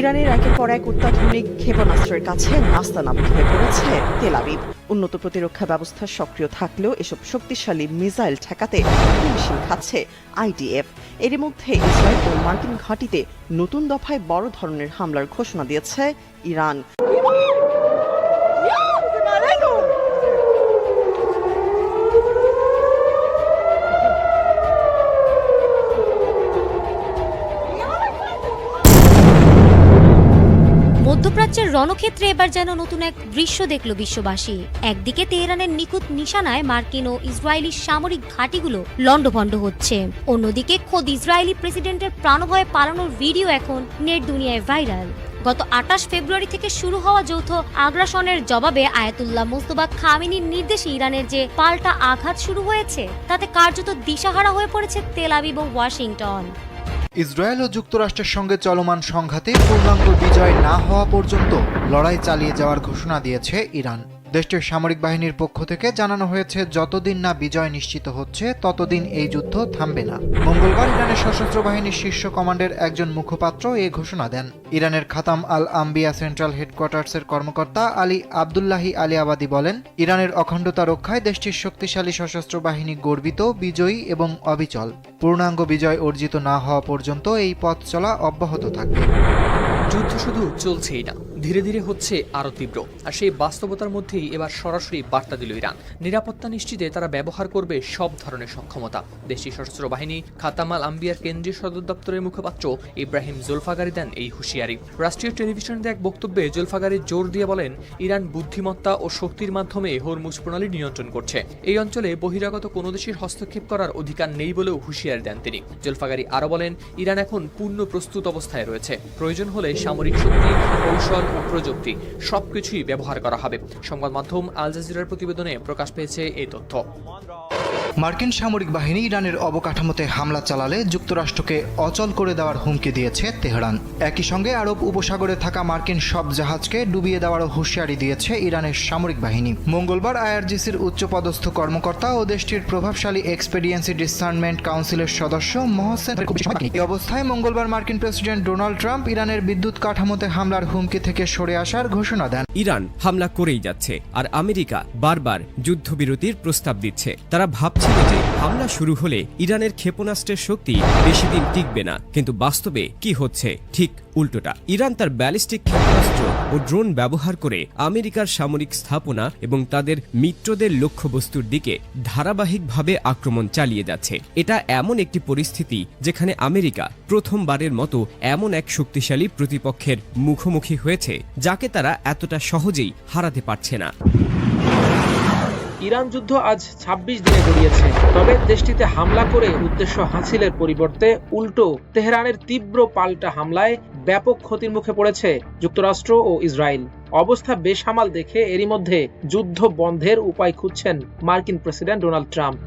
ইরানের একের পর এক অত্যাধুনিক ক্ষেপণাস্ত্রের কাছে নাস্তানাবুদ হয়ে পড়েছে তেল আবিব। উন্নত প্রতিরক্ষা ব্যবস্থা সক্রিয় থাকলেও এসব শক্তিশালী মিসাইল ঠেকাতে হিমশিম খাচ্ছে আইডিএফ। এরই মধ্যে ইসরায়েল ও মার্কিন ঘাঁটিতে নতুন দফায় বড় ধরনের হামলার ঘোষণা দিয়েছে ইরান। মধ্যপ্রাচ্যের রণক্ষেত্রে এবার যেন নতুন এক দৃশ্য দেখল বিশ্ববাসী। একদিকে তেহরানের নিখুঁত নিশানায় মার্কিন ও ইসরায়েলি সামরিক ঘাঁটিগুলো লণ্ডভণ্ড হচ্ছে, অন্যদিকে খোদ ইসরায়েলি প্রেসিডেন্টের প্রাণভয়ে পালানোর ভিডিও এখন নেট দুনিয়ায় ভাইরাল। গত 28 ফেব্রুয়ারি থেকে শুরু হওয়া যৌথ আগ্রাসনের জবাবে আয়াতুল্লাহ মোস্তফা খামেনির নির্দেশে ইরানের যে পাল্টা আঘাত শুরু হয়েছে, তাতে কার্যত দিশাহারা হয়ে পড়েছে তেল আবিব ও ওয়াশিংটন। ইসরায়েল ও যুক্তরাষ্ট্রের সঙ্গে চলমান সংঘাতে পূর্ণাঙ্গ বিজয় না হওয়া পর্যন্ত লড়াই চালিয়ে যাওয়ার ঘোষণা দিয়েছে ইরান। দেশটির সামরিক বাহিনীর পক্ষ থেকে জানানো হয়েছে, যতদিন না বিজয় নিশ্চিত হচ্ছে ততদিন এই যুদ্ধ থামবে না। মঙ্গলবার ইরানের সশস্ত্র বাহিনীর শীর্ষ কমান্ডের একজন মুখপাত্র এই ঘোষণা দেন। ইরানের খাতাম আল আম্বিয়া সেন্ট্রাল হেডকোয়ার্টার্সের কর্মকর্তা আলী আবদুল্লাহি আলী আবাদি বলেন, ইরানের অখণ্ডতা রক্ষায় দেশটির শক্তিশালী সশস্ত্র বাহিনী গর্বিত, বিজয়ী এবং অবিচল। পূর্ণাঙ্গ বিজয় অর্জিত না হওয়া পর্যন্ত এই পথ চলা অব্যাহত থাকবে। যুদ্ধ শুধু চলছেই না, ধীরে ধীরে হচ্ছে আরও তীব্র। আর সেই বাস্তবতার মধ্যেই এবার সরাসরি বার্তা দিল ইরান। নিরাপত্তা নিশ্চিতে তারা ব্যবহার করবে সব ধরনের সক্ষমতা। দেশটির সশস্ত্র বাহিনী খাতাম আল আম্বিয়ার কেন্দ্রীয় সদর দপ্তরের মুখপাত্র ইব্রাহিম জুলফাগারি দেন এই হুঁশিয়ারি। রাষ্ট্রীয় টেলিভিশনে এক বক্তব্যে জুলফাগারি জোর দিয়ে বলেন, ইরান বুদ্ধিমত্তা ও শক্তির মাধ্যমে হরমুজ প্রণালী নিয়ন্ত্রণ করছে। এই অঞ্চলে বহিরাগত কোনো দেশের হস্তক্ষেপ করার অধিকার নেই বলেও হুঁশিয়ারি দেন তিনি। জুলফাগারি আরও বলেন, ইরান এখন পূর্ণ প্রস্তুত অবস্থায় রয়েছে। প্রয়োজন হলে সামরিক শক্তি, কৌশল ও প্রযুক্তি সবকিছুই ব্যবহার করা হবে। সংবাদ মাধ্যম আল জাজিরার প্রতিবেদনে প্রকাশ পেয়েছে এই তথ্য। মার্কিন সামরিক বাহিনী ইরানের অবকাঠামোতে হামলা চালালে যুক্তরাষ্ট্রকে অচল করে দেওয়ার হুমকি দিয়েছে তেহরান। একই সঙ্গে আরব উপসাগরে থাকা মার্কিন সব জাহাজকে ডুবিয়ে দেওয়ারও হুঁশিয়ারি দিয়েছে ইরানের সামরিক বাহিনী। মঙ্গলবার আইআরজিসির উচ্চপদস্থ কর্মকর্তা ও দেশটির প্রভাবশালী এক্সপেডিয়েন্সি ডিসার্নমেন্ট কাউন্সিলের সদস্য মহসেন এই অবস্থায় মঙ্গলবার মার্কিন প্রেসিডেন্ট ডোনাল্ড ট্রাম্প ইরানের বিদ্যুৎ কাঠামোতে হামলার হুমকি থেকে সরে আসার ঘোষণা দেন। ইরান হামলা করেই যাচ্ছে, আর আমেরিকা বারবার যুদ্ধবিরতির প্রস্তাব দিচ্ছে। তারা ভাবছিল যে হামলা শুরু হলে ইরানের ক্ষেপণাস্ত্রের শক্তি বেশি দিন টিকবে না, কিন্তু বাস্তবে কি হচ্ছে ঠিক উল্টোটা। ইরান তার ব্যালিস্টিক ক্ষেপণাস্ত্র ও ড্রোন ব্যবহার করে আমেরিকার সামরিক স্থাপনা এবং তাদের মিত্রদের লক্ষ্যবস্তুর দিকে ধারাবাহিকভাবে আক্রমণ চালিয়ে যাচ্ছে। এটা এমন একটি পরিস্থিতি যেখানে আমেরিকা প্রথমবারের মতো এমন এক শক্তিশালী প্রতিপক্ষের মুখোমুখি হয়েছে যাকে তারা এতটা সহজেই হারাতে পারছে না। ইরান যুদ্ধ আজ 26 দিনে গড়িয়েছে, তবে দেশটিতে হামলা করে উদ্দেশ্য হাসিলের পরিবর্তে উল্টো তেহরানের তীব্র পাল্টা হামলায় ব্যাপক ক্ষতির মুখে পড়েছে যুক্তরাষ্ট্র ও ইসরায়েল। অবস্থা বেসামাল দেখে এরই মধ্যে যুদ্ধ বন্ধের উপায় খুঁজছেন মার্কিন প্রেসিডেন্ট ডোনাল্ড ট্রাম্প।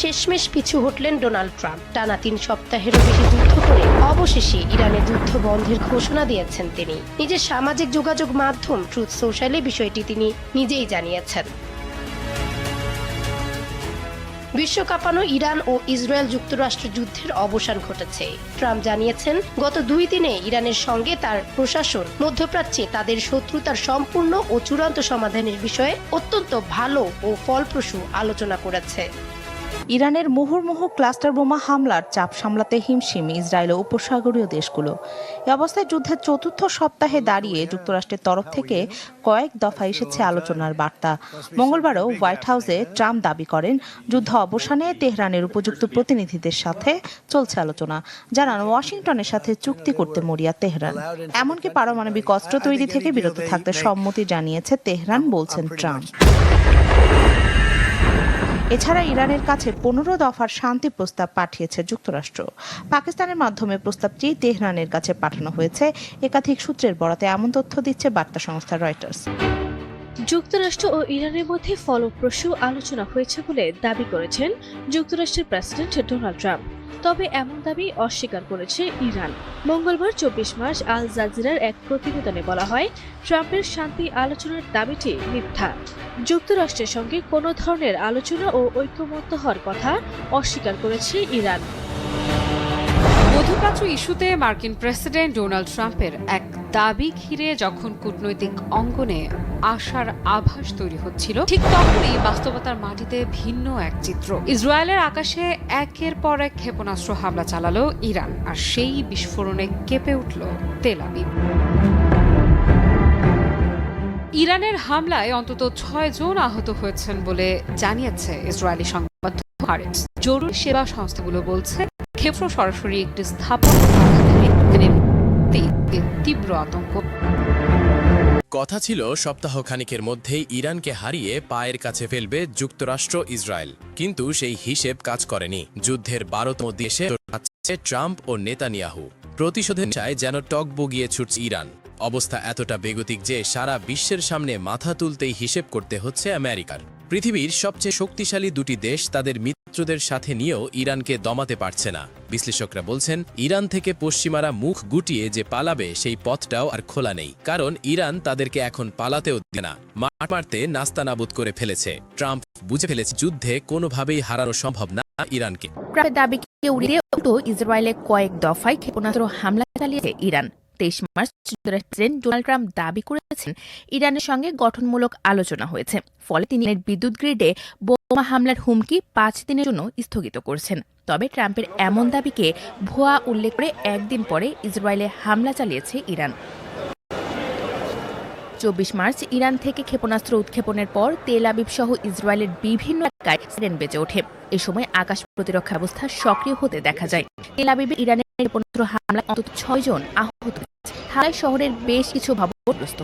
শেষমেশ পিছু হটলেন ডোনাল্ড ট্রাম্প। টানা 3 সপ্তাহেরও বেশি যুদ্ধ করে অবশেষে ইরানে যুদ্ধ বন্ধের ঘোষণা দিয়েছেন তিনি। নিজের সামাজিক যোগাযোগ মাধ্যম ট্রুথ সোশ্যালে বিষয়টি তিনি নিজেই জানিয়েছেন। বিশ্ব কাঁপানো ইরান ও ইসরায়েল যুক্তরাষ্ট্র যুদ্ধের অবসান ঘটেছে। ট্রাম্প জানিয়েছেন, গত 2 দিনে ইরানের সঙ্গে তার প্রশাসন মধ্যপ্রাচ্যে তাদের শত্রুতার সম্পূর্ণ ও চূড়ান্ত সমাধানের বিষয়ে অত্যন্ত ভালো ও ফলপ্রসূ আলোচনা করেছে। ইরানের মুহুর্মুহু ক্লাস্টার বোমা হামলার চাপ সামলাতে হিমশিম ইসরায়েল ও উপসাগরীয় দেশগুলো। এ অবস্থায় যুদ্ধের 4র্থ সপ্তাহে দাঁড়িয়ে যুক্তরাষ্ট্রের তরফ থেকে কয়েক দফা এসেছে আলোচনার বার্তা। মঙ্গলবারও হোয়াইট হাউসে ট্রাম্প দাবি করেন, যুদ্ধ অবসানে তেহরানের উপযুক্ত প্রতিনিধিদের সাথে চলছে আলোচনা। জানান, ওয়াশিংটনের সাথে চুক্তি করতে মরিয়া তেহরান। এমনকি পারমাণবিক অস্ত্র তৈরি থেকে বিরত থাকতে সম্মতি জানিয়েছে তেহরান, বলছেন ট্রাম্প। এছাড়া ইরানের কাছে 15 দফার শান্তি প্রস্তাব পাঠিয়েছে যুক্তরাষ্ট্র। পাকিস্তানের মাধ্যমে প্রস্তাবটি তেহরানের কাছে পাঠানো হয়েছে। একাধিক সূত্রের বরাতে এমন তথ্য দিচ্ছে বার্তা সংস্থা রয়টার্স। যুক্তরাষ্ট্র ও ইরানের মধ্যে ফলপ্রসূ আলোচনা হয়েছে বলে দাবি করেছেন যুক্তরাষ্ট্রের প্রেসিডেন্ট ডোনাল্ড ট্রাম্প। তবে এমন দাবি অস্বীকার করেছে ইরান। মঙ্গলবার 24 মার্চ আল জাজিরার এক প্রতিবেদনে বলা হয়, ট্রাম্পের শান্তি আলোচনার দাবিটি মিথ্যা। যুক্তরাষ্ট্রের সঙ্গে কোনো ধরনের আলোচনা ও ঐক্যমত্য হওয়ার কথা অস্বীকার করেছে ইরান। মধ্যপ্রাচ্য ইস্যুতে মার্কিন প্রেসিডেন্ট ডোনাল্ড ট্রাম্পের এক দাবি ঘিরে যখন কূটনৈতিক অঙ্গনে আশার আভাস তৈরি হচ্ছিল, ঠিক তখনই বাস্তবতার মাটিতে ভিন্ন এক চিত্র। ইসরায়েলের আকাশে একের পর এক ক্ষেপণাস্ত্র হামলা চালালো ইরান, আর সেই বিস্ফোরণে কেঁপে উঠল তেল আবিব। ইরানের হামলায় অন্তত 6 জন আহত হয়েছেন বলে জানিয়েছে ইসরায়েলি সংবাদ মাধ্যম হারেটস। জরুরি সেবা সংস্থাগুলো বলছে ক্ষেপণ সরাসরি একটি স্থাপনা তীব্র আতঙ্ক। কথা ছিল সপ্তাহখানিকের মধ্যেই ইরানকে হারিয়ে পায়ের কাছে ফেলবে যুক্তরাষ্ট্র ইসরায়েল, কিন্তু সেই হিসেব কাজ করেনি। যুদ্ধের 12তম দেশে আছে ট্রাম্প ও নেতানিয়াহু। প্রতিশোধের চায় যেন টক বগিয়ে ছুটছে ইরান। অবস্থা এতটা বেগতিক যে সারা বিশ্বের সামনে মাথা তুলতেই হিসেব করতে হচ্ছে আমেরিকার। পৃথিবীর সবচেয়ে শক্তিশালী দুটি দেশ তাদের মিত্রদের সাথে নিয়েও ইরানকে দমাতে পারছে না। বিশ্লেষকরা বলছেন, ইরান থেকে পশ্চিমারা মুখ গুটিয়ে যে পালাবে সেই পথটাও আর খোলা নেই, কারণ ইরান তাদেরকে এখন পালাতেও দেয় না, মাঠ মারতে নাস্তানাবুদ করে ফেলেছে। ট্রাম্প বুঝে ফেলেছে যুদ্ধে কোনোভাবেই হারানো সম্ভব না ইরানকে। ট্রাম্পের দাবিকে উড়িয়ে উল্টো ইসরায়েলে কয়েক দফায় ক্ষেপণাস্ত্র হামলা চালিয়েছে Iran. 23 March president Donald Trump দাবি করেছেন ইরানের সঙ্গে গঠনমূলক আলোচনা হয়েছে, ফলে তিনি বিদ্যুৎ গ্রিডে বোমা হামলার হুমকি 5 দিনের জন্য স্থগিত করেছেন। তবে ট্রাম্পের এমন দাবিকে ভুয়া উল্লেখ করে একদিন পরে ইসরায়েলে হামলা চালিয়েছে ইরান। 24 মার্চ ইরান থেকে ক্ষেপণাস্ত্র উৎক্ষেপণের পর তেল আবিব সহ ইসরায়েলের বিভিন্ন এলাকায় সাইরেন বেজে ওঠে। এ সময় আকাশ প্রতিরক্ষা ব্যবস্থা সক্রিয় হতে দেখা যায়। তেল আবিবে ইরানের ক্ষেপণাস্ত্র হামলায় অন্তত 6 জন আহত হয়েছে। হামলায় শহরের বেশ কিছু ভবনগ্রস্ত।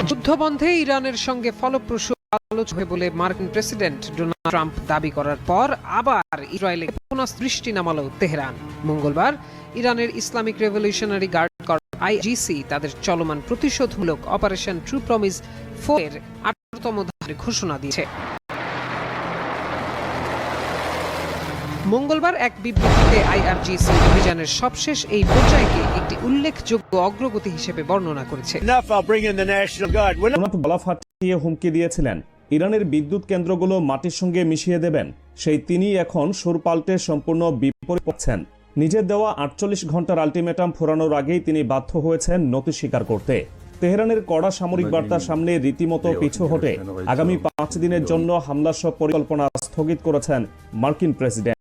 যুদ্ধবন্ধে ইরানের সঙ্গে ফলপ্রসূ আলোচনা হবে বলে মার্কিন প্রেসিডেন্ট ডোনাল্ড ট্রাম্প দাবি করার পর আবার ইসরায়েলে ক্ষেপণাস্ত্র দৃষ্টি নামালো তেহরান। মঙ্গলবার ইরানের ইসলামিক রেভলিউশনারি গার্ড কর্পস আইজিসি তাদের চলমান প্রতিশোধমূলক অপারেশন ট্রু প্রমিস 4 এর 18তম ধাপের ঘোষণা দিয়েছে। মঙ্গলবার এক বিবৃতিতে আইআরজিসি অভিযানের সবশেষ এই পর্যায়কে একটি উল্লেখযোগ্য অগ্রগতি হিসেবে বর্ণনা করেছে। গলা ফাটিয়ে হুমকি দিয়েছিলেন ইরানের বিদ্যুৎ কেন্দ্রগুলো মাটির সঙ্গে মিশিয়ে দেবেন, সেই তিনি এখন সুর পাল্টে সম্পূর্ণ বিপরীত করছেন। নিজের দেওয়া 48 ঘন্টার আলটিমেটাম ফুরানোর আগেই তিনি বাধ্য হয়েছেন নতি স্বীকার করতে। তেহরানের কড়া সামরিক বার্তার সামনে রীতিমতো পিছু হটে আগামী 5 দিনের জন্য হামলার সব পরিকল্পনা স্থগিত করেছেন মার্কিন প্রেসিডেন্ট।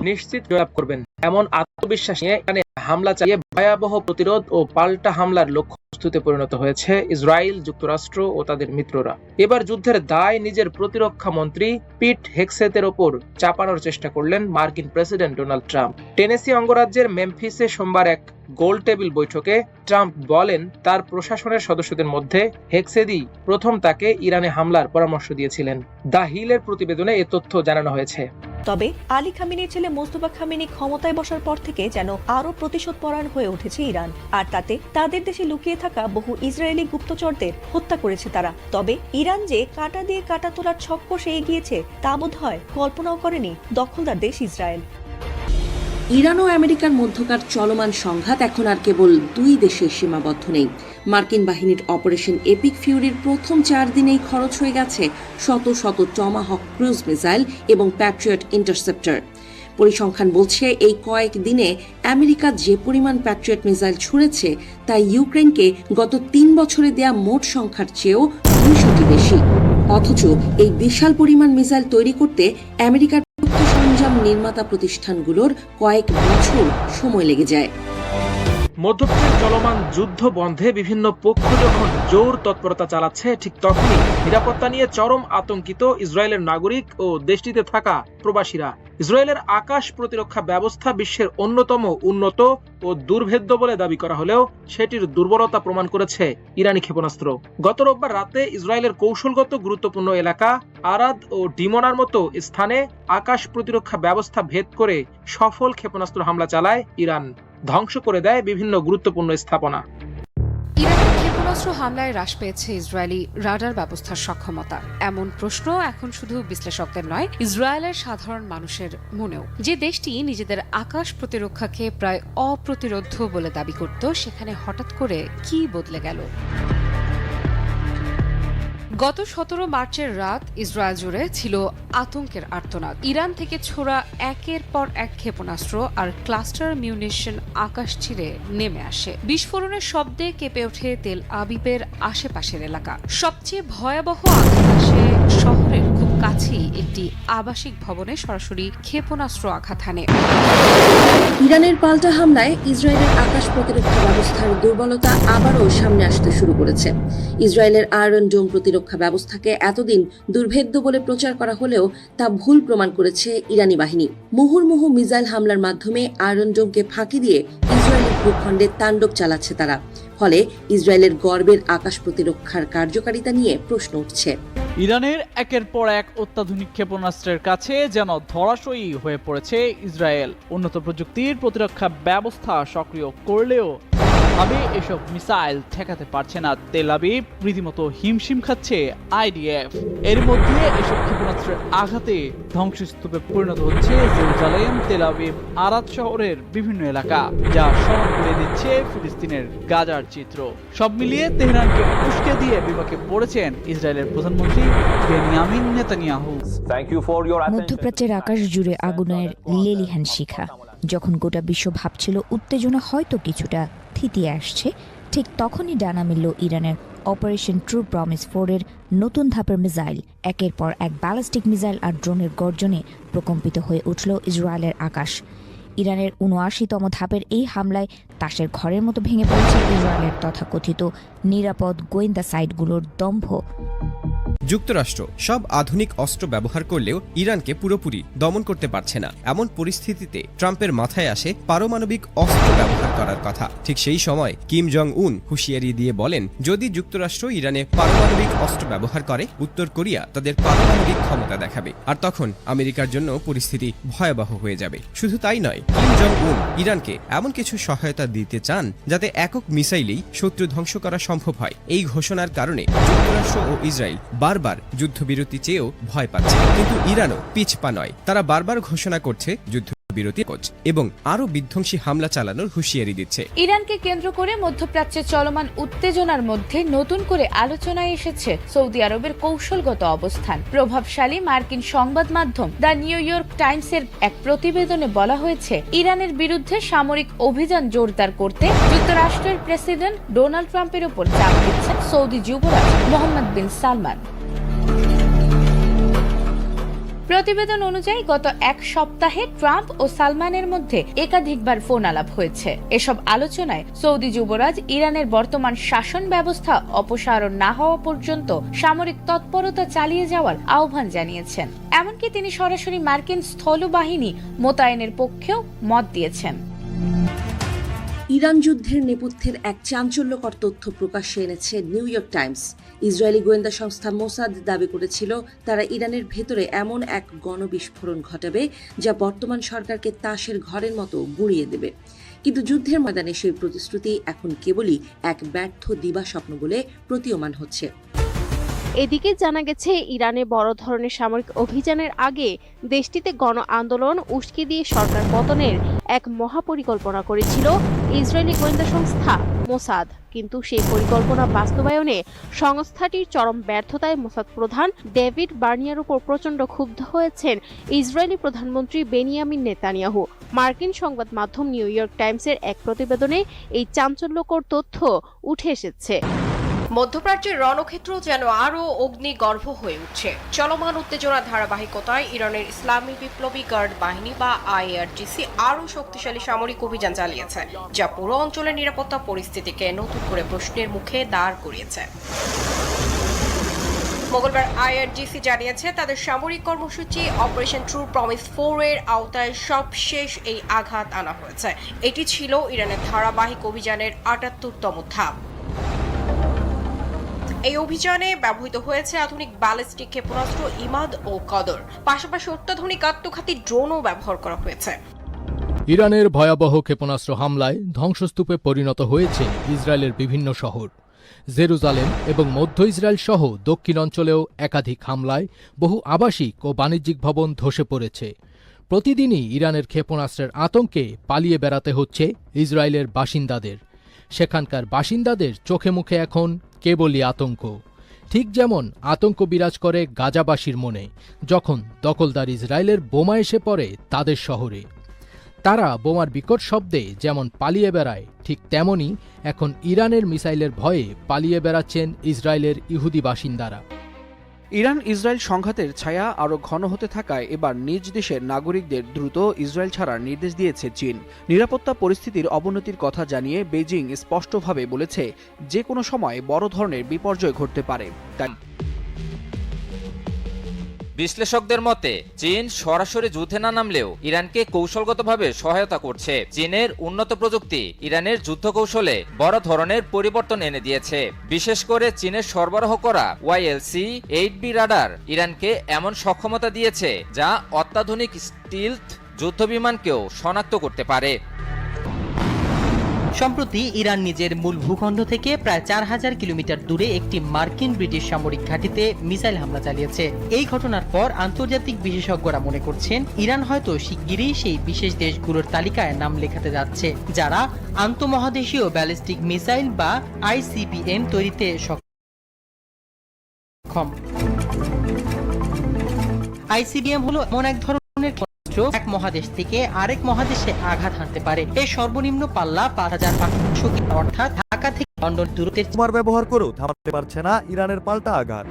নিশ্চিত জবাব করবেন এমন আত্মবিশ্বাস নিয়ে এখানে হামলা চালিয়ে ভয়াবহ প্রতিরোধ ও পাল্টা হামলার লক্ষ্যবস্তুতে পরিণত হয়েছে ইসরায়েল, যুক্তরাষ্ট্র ও তাদের মিত্ররা। এবার যুদ্ধের দায় নিজের প্রতিরক্ষা মন্ত্রী পিট হেগসেথের ওপর চাপানোর চেষ্টা করলেন মার্কিন প্রেসিডেন্ট ডোনাল্ড ট্রাম্প। টেনেসি অঙ্গরাজ্যের মেমফিসে সোমবার এক গোল টেবিল বৈঠকে ট্রাম্প বলেন, তার প্রশাসনের সদস্যদের মধ্যে হেগসেদি প্রথম তাকে ইরানে হামলার পরামর্শ দিয়েছিলেন। দ্য হিলের প্রতিবেদনে এ তথ্য জানানো হয়েছে। তবে আলী খামেনির ছেলে মোস্তফা খামেনি ক্ষমতায় বসার পর থেকে যেন আরো প্রতিশোধ পরায়ণ হয়ে উঠেছে ইরান, আর তাতে তাদের দেশে লুকিয়ে থাকা বহু ইসরায়েলি গুপ্তচরদের হত্যা করেছে তারা। তবে ইরান যে কাঁটা দিয়ে কাঁটা তোলার ছক কষে এগিয়েছে তা বোধহয় কল্পনাও করেনি দখলদার দেশ ইসরায়েল। ইরান ও আমেরিকার মধ্যকার চলমান সংঘাত এখন আর কেবল দুই দেশে সীমাবদ্ধ নেই। মার্কিন বাহিনীর অপারেশন এপিক ফিউরির প্রথম 4 দিনেই খরচ হয়ে গেছে শত শত টমাহক ক্রুজ মিসাইল এবং প্যাট্রিয়ট ইন্টারসেপ্টর। পরিসংখ্যান বলছে এই কয়েক দিনে আমেরিকা যে পরিমাণ প্যাট্রিয়ট মিসাইল ছুঁড়েছে তা ইউক্রেনকে গত 3 বছরে দেয়া মোট সংখ্যার চেয়েও 200টি বেশি। অথচ এই বিশাল পরিমাণ মিসাইল তৈরি করতে আমেরিকার সরঞ্জাম নির্মাতা প্রতিষ্ঠানগুলোর কয়েক বছর সময় লেগে যায়। মধ্যপ্রাচ্যের চলমান যুদ্ধ বন্ধে বিভিন্ন পক্ষ যখন জোর তৎপরতা চালাচ্ছে, ঠিক তখনই নিরাপত্তা নিয়ে চরম আতঙ্কিত ইসরায়েলের নাগরিক ও দেশটিতে থাকা প্রবাসীরা। ইসরায়েলের আকাশ প্রতিরক্ষা ব্যবস্থা বিশ্বের অন্যতম উন্নত ও দুর্ভেদ্য বলে দাবি করা হলেও সেটির দুর্বলতা প্রমাণ করেছে ইরানি ক্ষেপণাস্ত্র। গত রোববার রাতে ইসরায়েলের কৌশলগত গুরুত্বপূর্ণ এলাকা আরাদ ও ডিমোনার মতো স্থানে আকাশ প্রতিরক্ষা ব্যবস্থা ভেদ করে সফল ক্ষেপণাস্ত্র হামলা চালায় ইরান, ধ্বংস করে দেয় বিভিন্ন গুরুত্বপূর্ণ স্থাপনা। ইরানের ক্ষেপণাস্ত্র হামলায় হ্রাস পেয়েছে ইসরায়েলি রাডার ব্যবস্থার সক্ষমতা। এমন প্রশ্ন এখন শুধু বিশ্লেষকদের নয়, ইসরায়েলের সাধারণ মানুষের মনেও। যে দেশটি নিজেদের আকাশ প্রতিরক্ষাকে প্রায় অপ্রতিরোধ্য বলে দাবি করত, সেখানে হঠাৎ করে কি বদলে গেল? গত 17 মার্চের রাত ইসরায়েল জুড়ে ছিল আতঙ্কের আর্তনাদ। ইরান থেকে ছোড়া একের পর এক ক্ষেপণাস্ত্র আর ক্লাস্টার মিউনিশন আকাশ ছিঁড়ে নেমে আসে। বিস্ফোরণের শব্দে কেঁপে ওঠে তেল আবিবের আশেপাশের এলাকা। সবচেয়ে ভয়াবহ আঘাত আসে শহরের খুব কাছেই একটি আবাসিক ভবনে সরাসরি ক্ষেপণাস্ত্র আঘাত হানে। ইরানের পাল্টা হামলায় ইসরায়েলের আকাশ প্রতিরক্ষা ব্যবস্থার দুর্বলতা আবারও সামনে আসতে শুরু করেছে। ইসরায়েলের আয়রন ডোম প্রতিরক্ষা ব্যবস্থাকে এতদিন দুর্ভেদ্য বলে প্রচার করা হলেও তা ভুল প্রমাণ করেছে ইরানি বাহিনী। মুহুর্মুহু মিসাইল হামলার মাধ্যমে আয়রন ডোমকে ফাঁকি দিয়ে ইসরায়েলের ভূখণ্ডে তাণ্ডব চালাচ্ছে তারা। ফলে ইসরায়েলের গর্বের আকাশ প্রতিরক্ষার কার্যকারিতা নিয়ে প্রশ্ন উঠছে। ইরানের একের পর এক অত্যাধুনিক ক্ষেপণাস্ত্রের কাছে যেন ধরাশয়ী হয়ে পড়েছে ইসরায়েল। উন্নত প্রযুক্তির প্রতিরক্ষা ব্যবস্থা সক্রিয় করলেও ভাবে এসব মিসাইল ঠেকাতে পারছে না তেল আবিব, রীতিমতো হিমশিম খাচ্ছে আইডিএফ। এর মধ্যে এসব ক্ষেপণাস্ত্রের আঘাতে ধ্বংসস্তূপে পরিণত হচ্ছে জেরুজালেম, তেল আবিব, আরাদ শহরের বিভিন্ন এলাকা, যা স্মরণ করে দিচ্ছে ফিলিস্তিনের গাজার চিত্র। সব মিলিয়ে তেহরানকে উস্কে দিয়ে বিপাকে পড়েছেন ইসরায়েলের প্রধানমন্ত্রী বেনিয়ামিন নেতানিয়াহু। মধ্যপ্রাচ্যের আকাশ জুড়ে আগুনের লেলিহান শিখা। যখন গোটা বিশ্ব ভাবছিল উত্তেজনা হয়তো কিছুটা থিতিয়ে আসছে, ঠিক তখনই ডানা মিলল ইরানের অপারেশন ট্রু প্রমিস 4 এর নতুন ধাপের মিসাইল। একের পর এক ব্যালিস্টিক মিসাইল আর ড্রোনের গর্জনে প্রকম্পিত হয়ে উঠল ইসরায়েলের আকাশ। ইরানের ৭৯তম ধাপের এই হামলায় তাসের ঘরের মতো ভেঙে পড়েছে ইসরায়েলের তথাকথিত নিরাপদ গোয়েন্দা সাইটগুলোর দম্ভ। যুক্তরাষ্ট্র সব আধুনিক অস্ত্র ব্যবহার করলেও ইরানকে পুরোপুরি দমন করতে পারছে না। এমন পরিস্থিতিতে ট্রাম্পের মাথায় আসে পারমাণবিক অস্ত্র ব্যবহার করার কথা। ঠিক সেই সময় কিম জং উন হুঁশিয়ারি দিয়ে বলেন, যদি যুক্তরাষ্ট্র ইরানে পারমাণবিক অস্ত্র ব্যবহার করে, উত্তর কোরিয়া তাদের পারমাণবিক ক্ষমতা দেখাবে, আর তখন আমেরিকার জন্য পরিস্থিতি ভয়াবহ হয়ে যাবে। শুধু তাই নয়, কিম জং উন ইরানকে এমন কিছু সহায়তা দিতে চান যাতে একক মিসাইলেই শত্রু ধ্বংস করা সম্ভব হয়। এই ঘোষণার কারণে যুক্তরাষ্ট্র ও ইসরায়েল বারবার যুদ্ধবিরতি চেয়েও ভয় পাচ্ছে, কিন্তু ইরানও পিছপা নয়। তারা বারবার ঘোষণা করছে যুদ্ধবিরতি এবং আরো বিধ্বংসী হামলা চালানোর হুঁশিয়ারি দিচ্ছে। ইরানকে কেন্দ্র করে মধ্যপ্রাচ্যে চলমান উত্তেজনার মধ্যে নতুন করে আলোচনায় এসেছে সৌদি আরবের কৌশলগত অবস্থান। প্রভাবশালী মার্কিন সংবাদ মাধ্যম দ্য নিউ ইয়র্ক টাইমসের এক প্রতিবেদনে বলা হয়েছে, ইরানের বিরুদ্ধে সামরিক অভিযান জোরদার করতে যুক্তরাষ্ট্রের প্রেসিডেন্ট ডোনাল্ড ট্রাম্পের উপর চাপ দিচ্ছেন সৌদি যুবরাজ মোহাম্মদ বিন সালমান। প্রতিবেদন অনুযায়ী গত এক সপ্তাহে ট্রাম্প ও সালমানের মধ্যে একাধিকবার ফোন আলাপ হয়েছে। এসব আলোচনায় সৌদি যুবরাজ ইরানের বর্তমান শাসন ব্যবস্থা অপসারণ না হওয়া পর্যন্ত সামরিক তৎপরতা চালিয়ে যাওয়ার আহ্বান জানিয়েছেন। এমনকি তিনি সরাসরি মার্কিন স্থলবাহিনী মোতায়েনের পক্ষেও মত দিয়েছেন। ইরান যুদ্ধের নেপথ্যের এক চাঞ্চল্যকর তথ্য প্রকাশ্যে এনেছে নিউ ইয়র্ক টাইমস। ইসরায়েলি গোয়েন্দা সংস্থা মোসাদ দাবি করেছিল, তারা ইরানের ভেতরে এমন এক গণবিস্ফোরণ ঘটাবে যা বর্তমান সরকারকে তাসের ঘরের মতো গুঁড়িয়ে দেবে। কিন্তু যুদ্ধের ময়দানে সেই প্রতিশ্রুতি এখন কেবলই এক ব্যর্থ দিবাস্বপ্ন বলে প্রতীয়মান হচ্ছে। এদিকে জানা গেছে, ইরানে বড় ধরনের সামরিক অভিযানের আগে দেশটিতে গণ আন্দোলন উস্কে দিয়ে সরকার পতনের এক মহাপরিকল্পনা করেছিল ইসরায়েলি গোয়েন্দা সংস্থা মোসাদ। কিন্তু সেই পরিকল্পনা বাস্তবায়নে সংস্থাটির চরম ব্যর্থতায় মোসাদ প্রধান ডেভিড বার্নিয়ার উপর প্রচণ্ড ক্ষুব্ধ হয়েছেন ইসরায়েলি প্রধানমন্ত্রী বেনিয়ামিন নেতানিয়াহু। মার্কিন সংবাদ মাধ্যম নিউ ইয়র্ক টাইমসের এক প্রতিবেদনে এই চাঞ্চল্যকর তথ্য উঠে এসেছে। মধ্যপ্রাচ্যের রণক্ষেত্র যেন আরও অগ্নিগর্ভ হয়ে উঠছে। চলমান উত্তেজনার ধারাবাহিকতায় ইরানের ইসলামী বিপ্লবী গার্ড বাহিনী বা আইআরজিসি আরও শক্তিশালী সামরিক অভিযান চালিয়েছে, যা পুরো অঞ্চলের নিরাপত্তা পরিস্থিতিকে নতুন করে প্রশ্নের মুখে দাঁড় করিয়েছে। মঙ্গলবার আইআরজিসি জানিয়েছে, তাদের সামরিক কর্মসূচি অপারেশন ট্রু প্রমিস 4 এর আওতায় সবশেষ এই আঘাত আনা হয়েছে। এটি ছিল ইরানের ধারাবাহিক অভিযানের ৭৮তম ধাপ। এই অভিযানে ব্যবহৃত হয়েছে আধুনিক ব্যালিস্টিক ক্ষেপণাস্ত্র ইমাদ ও কদর, পাশাপাশি অত্যাধুনিক আত্মঘাতী ড্রোনও ব্যবহার করা হয়েছে। ইরানের ভয়াবহ ক্ষেপণাস্ত্র হামলায় ধ্বংসস্তূপে পরিণত হয়েছে ইসরায়েলের বিভিন্ন শহর। জেরুজালেম এবং মধ্য ইসরায়েল সহ দক্ষিণ অঞ্চলেও একাধিক হামলায় বহু আবাসিক ও বাণিজ্যিক ভবন ধসে পড়েছে। প্রতিদিনই ইরানের ক্ষেপণাস্ত্রের আতঙ্কে পালিয়ে বেড়াতে হচ্ছে ইসরায়েলের বাসিন্দাদের। সেখানকার বাসিন্দাদের চোখে মুখে এখন কেবলই আতঙ্ক। ঠিক যেমন আতঙ্ক বিরাজ করে গাজাবাসীর মনে যখন দখলদার ইসরায়েলের বোমা এসে পড়ে তাদের শহরে। তারা বোমার বিকট শব্দে যেমন পালিয়ে বেড়ায়, ঠিক তেমনি এখন ইরানের মিসাইলের ভয়ে পালিয়ে বেড়াচ্ছেন ইসরায়েলের ইহুদি বাসিন্দারা। ইরান ইসরায়েল সংঘাতের ছায়া আরও ঘন হতে থাকায় এবার নিজ দেশের নাগরিকদের দ্রুত ইসরায়েল ছাড়ার নির্দেশ দিয়েছে চীন। নিরাপত্তা পরিস্থিতির অবনতির কথা জানিয়ে বেজিং স্পষ্টভাবে বলেছে যে কোনো সময় বড় ধরনের বিপর্যয় ঘটতে পারে। তাই বিশ্লেষকদের মতে চীন সরাসরি যুদ্ধে না নামলেও ইরানকে কৌশলগতভাবে সহায়তা করছে। চীনের উন্নত প্রযুক্তি ইরানের যুদ্ধ কৌশলে বড় ধরনের পরিবর্তন এনে দিয়েছে। বিশেষ করে চীনের সরবরাহ করা YLC-8B রাডার ইরানকে এমন সক্ষমতা দিয়েছে যা অত্যাধুনিক স্টিলথ যুদ্ধবিমানকেও শনাক্ত করতে পারে। সম্প্রতি ইরান নিজের মূল ভূখণ্ড থেকে প্রায় 4000 কিলোমিটার দূরে একটি মার্কিন ব্রিটিশ সামরিক ঘাঁটিতে মিসাইল হামলা চালিয়েছে। এই ঘটনার পর আন্তর্জাতিক বিশেষজ্ঞরা মনে করছেন ইরান হয়তো শিগগিরই সেই বিশেষ দেশগুলোর তালিকায় নাম লেখাতে যাচ্ছে যারা আন্তঃমহাদেশীয় ব্যালিস্টিক মিসাইল বা ICBM তৈরিতে সক্ষম। ICBM হলো এমন এক ধরনের এক মহাদেশ থেকে আরেক মহাদেশে আঘাত হানতে পারে। এর সর্বনিম্ন পাল্লা 5500 কিমি, অর্থাৎ ঢাকা থেকে লন্ডন দূরত্বের ব্যবহার করেও থামাতে পারছে না ইরানের পাল্টা আঘাত।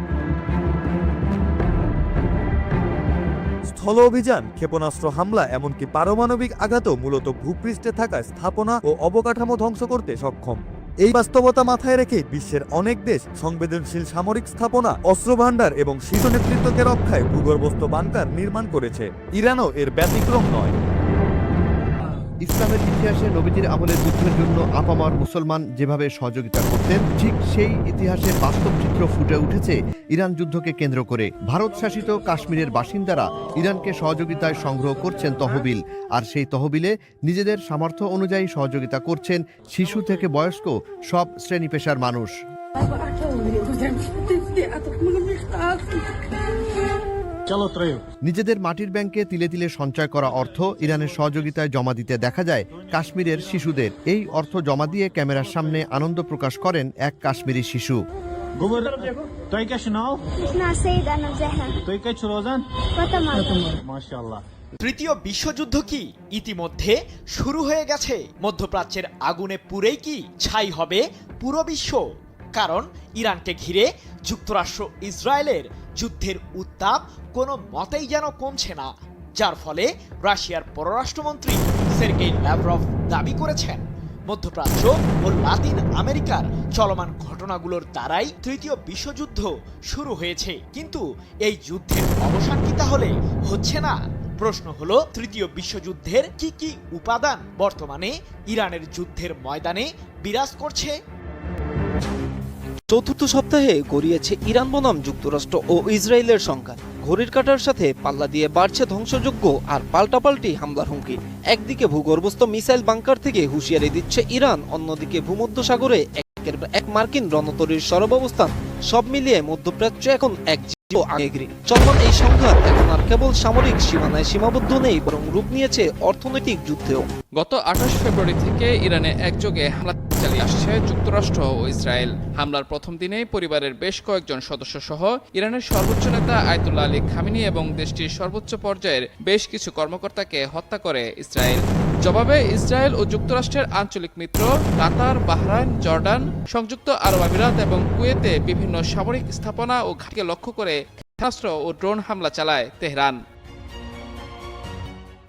স্থল অভিযান, ক্ষেপণাস্ত্র হামলা, এমনকি পারমাণবিক আঘাতও মূলত ভূপৃষ্ঠে থাকা স্থাপনা ও অবকাঠামো ধ্বংস করতে সক্ষম। এই বাস্তবতা মাথায় রেখে বিশ্বের অনেক দেশ সংবেদনশীল সামরিক স্থাপনা, অস্ত্রভান্ডার এবং শীর্ষ নেতৃত্বকে রক্ষায় ভূগর্ভস্থ বাংকার নির্মাণ করেছে। ইরানও এর ব্যতিক্রম নয়। ইসলামের ইতিহাসে নবীজির আমলে যুদ্ধের জন্য আপামর মুসলমান যেভাবে সহযোগিতা করতেন, ঠিক সেই ইতিহাসের বাস্তব চিত্র ফুটে উঠেছে ইরান যুদ্ধকে কেন্দ্র করে। ভারত শাসিত কাশ্মীরের বাসিন্দারা ইরানকে সহযোগিতায় সংগ্রহ করছেন তহবিল, আর সেই তহবিলে নিজেদের সামর্থ্য অনুযায়ী সহযোগিতা করছেন শিশু থেকে বয়স্ক সব শ্রেণী পেশার মানুষ। নিজেদের মাটির ব্যাংকে তিলে তিলে সঞ্চয় করা অর্থ ইরানের সহযোগিতায় জমা দিতে দেখা যায় কাশ্মীরের শিশুদের। এই অর্থ জমা দিয়ে ক্যামেরার সামনে আনন্দ প্রকাশ করেন এক কাশ্মীরি শিশু। তৃতীয় বিশ্বযুদ্ধ কি ইতিমধ্যে শুরু হয়ে গেছে? মধ্যপ্রাচ্যের আগুনে পুড়েই কি ছাই হবে পুরো বিশ্ব? কারণ ইরানকে ঘিরে যুক্তরাষ্ট্র ইসরায়েলের যুদ্ধের উত্তাপ কোনো মতেই যেন কমছে না, যার ফলে রাশিয়ার পররাষ্ট্রমন্ত্রী সের্গেই ল্যাভরভ দাবি করেছেন মধ্যপ্রাচ্য ও লাতিন আমেরিকার চলমান ঘটনাগুলোর দ্বারাই তৃতীয় বিশ্বযুদ্ধ শুরু হয়েছে। কিন্তু এই যুদ্ধের অবসান কি তাহলে হচ্ছে না? প্রশ্ন হলো, তৃতীয় বিশ্বযুদ্ধের কি কি উপাদান বর্তমানে ইরানের যুদ্ধের ময়দানে বিরাজ করছে? চতুর্থ সপ্তাহে গড়িয়েছে ইরান বনাম যুক্তরাষ্ট্র ও ইসরায়েলের সংঘাত। ঘড়ির কাঁটার সাথে পাল্লা দিয়ে বাড়ছে ধ্বংসযজ্ঞ আর পাল্টাপাল্টি হামলার হুমকি। একদিকে ভূগর্ভস্থ মিসাইল বাংকার থেকে হুঁশিয়ারি দিচ্ছে ইরান, অন্যদিকে ভূমধ্যসাগরে এক মার্কিন রণতরীর সরব অবস্থান। সব মিলিয়ে মধ্যপ্রাচ্য এখন এক চলমান এই সংঘাত এখন আর কেবল সামরিক সীমানায় সীমাবদ্ধ নেই, বরং রূপ নিয়েছে অর্থনৈতিক যুদ্ধেও। গত 28 ফেব্রুয়ারি থেকে ইরানে একযোগে হামলা চালিয়ে আসছে যুক্তরাষ্ট্র ও ইসরায়েল। হামলার প্রথম দিনেই পরিবারের বেশ কয়েকজন সদস্য সহ ইরানের সর্বোচ্চ নেতা আয়াতুল্লাহ আলী খামেনি এবং দেশটির সর্বোচ্চ পর্যায়ের বেশ কিছু কর্মকর্তাকে হত্যা করে ইসরায়েল। জবাবে ইসরায়েল ও যুক্তরাষ্ট্রের আঞ্চলিক মিত্র কাতার, বাহরাইন, জর্ডান, সংযুক্ত আরব আমিরাত এবং কুয়েতে বিভিন্ন সামরিক স্থাপনা ও ঘাঁটিকে লক্ষ্য করে ক্ষেপণাস্ত্র ও ড্রোন হামলা চালায় তেহরান।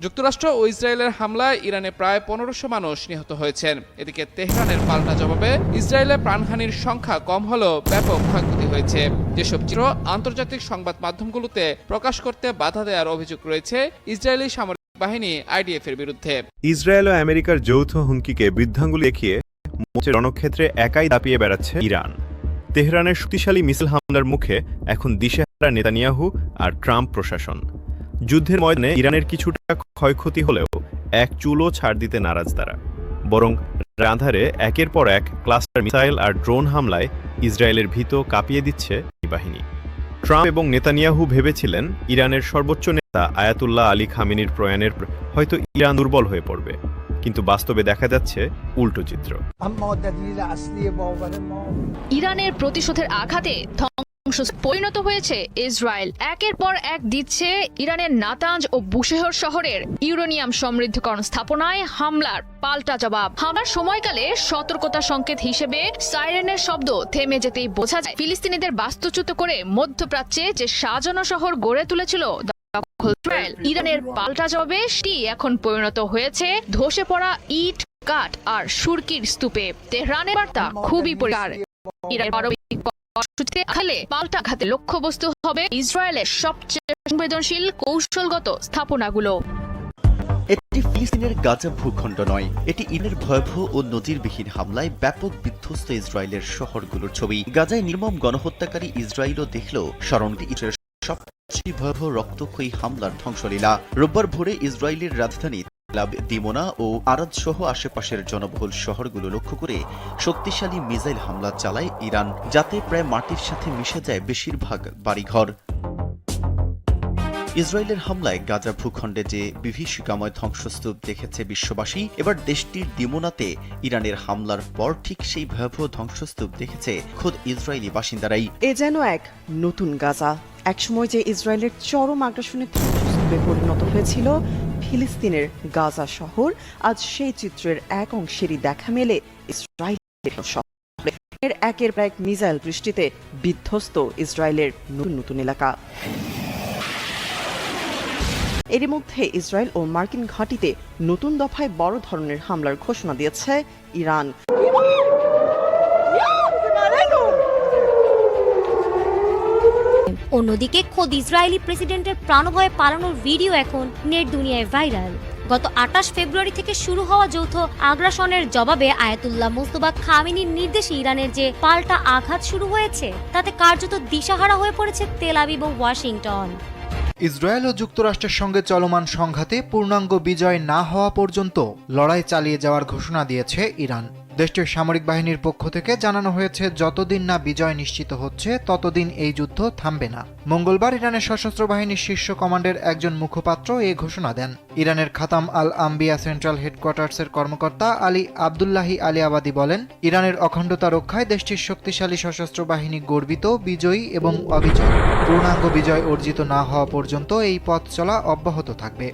যুক্তরাষ্ট্র ও ইসরায়েলের হামলায় ইরানে প্রায় 1500 মানুষ নিহত হয়েছেন। এদিকে তেহরানের পাল্টা জবাবে ইসরায়েলের প্রাণহানির সংখ্যা কম হলেও ব্যাপক ক্ষয়ক্ষতি হয়েছে। যেসব চিত্র আন্তর্জাতিক সংবাদ মাধ্যমগুলোতে প্রকাশ করতে বাধা দেওয়ার অভিযোগ রয়েছে ইসরায়েলি সামরিক বাহিনী IDF এর বিরুদ্ধে। ইসরায়েল ও আমেরিকার যৌথ হুমকিকে বৃদ্ধাঙ্গুলি দেখিয়ে রণক্ষেত্রে একাই দাপিয়ে বেড়াচ্ছে ইরান। তেহরানের শক্তিশালী মিসাইল হামলার মুখে এখন দিশেহারা নেতানিয়াহু আর ট্রাম্প প্রশাসন। যুদ্ধের ময়দানে ইরানের কিছুটা ক্ষয়ক্ষতি হলেও এক চুলও ছাড় দিতে নারাজ তারা, বরং আঁধারে একের পর এক ক্লাস্টার মিসাইল আর ড্রোন হামলায় ইসরায়েলের ভিত কাঁপিয়ে দিচ্ছে এই বাহিনী। ট্রাম্প এবং নেতানিয়াহু ভেবেছিলেন ইরানের সর্বোচ্চ নেতা আয়াতুল্লাহ আলী খামেনির প্রয়াণের হয়তো ইরান দুর্বল হয়ে পড়বে, কিন্তু বাস্তবে দেখা যাচ্ছে উল্টো চিত্র। ইরানের প্রতিশোধের আঘাতে পরিণত হয়েছে ইসরায়েল। একের পর এক দিচ্ছে ইরানের নাতাঞ্জ ও বুশেহর শহরের ইউরেনিয়াম সমৃদ্ধকরণ স্থাপনায় হামলার পাল্টা জবাব। হামলার সময়কালে সতর্কতা সংকেত হিসেবে সাইরেনের শব্দ থেমে যেতেই বোঝা যায় ফিলিস্তিনিদের বাস্তুচ্যুত করে মধ্যপ্রাচ্যে যে সাজানো শহর গড়ে তুলেছিল ইসরায়েল, ইরানের পাল্টা জবাবে সেটি এখন পরিণত হয়েছে ধসে পড়া ইট, কাঠ আর সুরকির স্তূপে। তেহরানের বার্তা খুবই পরিষ্কার, পাল্টা আঘাতে লক্ষ্যবস্তু হবে ইসরায়েলের সবচেয়ে সংবেদনশীল কৌশলগত স্থাপনাগুলো। এটি ফিলিস্তিনের গাজা ভূখণ্ড নয়, এটি ইরানের ভয়াবহ ও নজিরবিহীন হামলায় ব্যাপক বিধ্বস্ত ইসরায়েলের শহরগুলোর ছবি। গাজায় নির্মম গণহত্যাকারী ইসরায়েলও দেখল স্মরণকে ইসরায়েলের সবচেয়ে ভয়াবহ রক্তক্ষয়ী হামলার ধ্বংসলীলা। রোববার ভোরে ইসরায়েলের রাজধানী দিমোনা ও আরাদ সহ আশেপাশের জনবহুল শহরগুলো লক্ষ্য করে শক্তিশালী মিসাইল হামলা চালায় ইরান, যাতে প্রায় মাটির সাথে মিশে যায় বেশিরভাগ বাড়িঘর। ইসরায়েলের হামলায় গাজা ভূখণ্ডে যে বিভীষিকাময় ধ্বংসস্তূপ দেখেছে বিশ্ববাসী, এবার দেশটির দিমোনাতে ইরানের হামলার পর ঠিক সেই ভয়াবহ ধ্বংসস্তূপ দেখেছে খোদ ইসরায়েলি বাসিন্দারাই। এ যেন এক নতুন গাজা। একসময় যে ইসরায়েলের চরম আগ্রাসনের ধ্বংসস্তূপে পরিণত হয়েছিল ফিলিস্তিনের গাজা শহর, আজ সেই চিত্রের এক অংশেরই দেখা মেলে ইসরায়েলের শহরে। একের পর এক মিসাইল বৃষ্টিতে বিধ্বস্ত ইসরায়েলের নতুন নতুন এলাকা। এরই মধ্যে ইসরায়েল ও মার্কিন ঘাঁটিতে নতুন দফায় বড় ধরনের হামলার ঘোষণা দিয়েছে ইরান। অন্যদিকে খোদ ইসরায়েলি প্রেসিডেন্টের প্রাণভয়ে পালানোর ভিডিও এখন নেট দুনিয়ায় ভাইরাল। গত 28 ফেব্রুয়ারি থেকে শুরু হওয়া যৌথ আগ্রাসনের জবাবে আয়াতুল্লাহ মোস্তফা খামেনির নির্দেশে ইরানের যে পাল্টা আঘাত শুরু হয়েছে, তাতে কার্যত দিশাহারা হয়ে পড়েছে তেল আবিব ও ওয়াশিংটন। ইসরায়েল ও যুক্তরাষ্ট্রের সঙ্গে চলমান সংঘাতে পূর্ণাঙ্গ বিজয় না হওয়া পর্যন্ত লড়াই চালিয়ে যাওয়ার ঘোষণা দিয়েছে ইরান। দেশটির সামরিক বাহিনীর পক্ষ থেকে জানানো হয়েছে, যতদিন না বিজয় নিশ্চিত হচ্ছে ততদিন এই যুদ্ধ থামবে না। মঙ্গলবার ইরানের সশস্ত্র বাহিনীর শীর্ষ কমান্ডের একজন মুখপাত্র এই ঘোষণা দেন। ইরানের খাতাম আল আম্বিয়া সেন্ট্রাল হেডকোয়ার্টার্সের কর্মকর্তা আলী আবদুল্লাহি আলী আবাদি বলেন, ইরানের অখণ্ডতা রক্ষায় দেশটির শক্তিশালী সশস্ত্র বাহিনী গর্বিত, বিজয়ী এবং অবিচল। পূর্ণাঙ্গ বিজয় অর্জিত না হওয়া পর্যন্ত এই পথ চলা অব্যাহত থাকবে।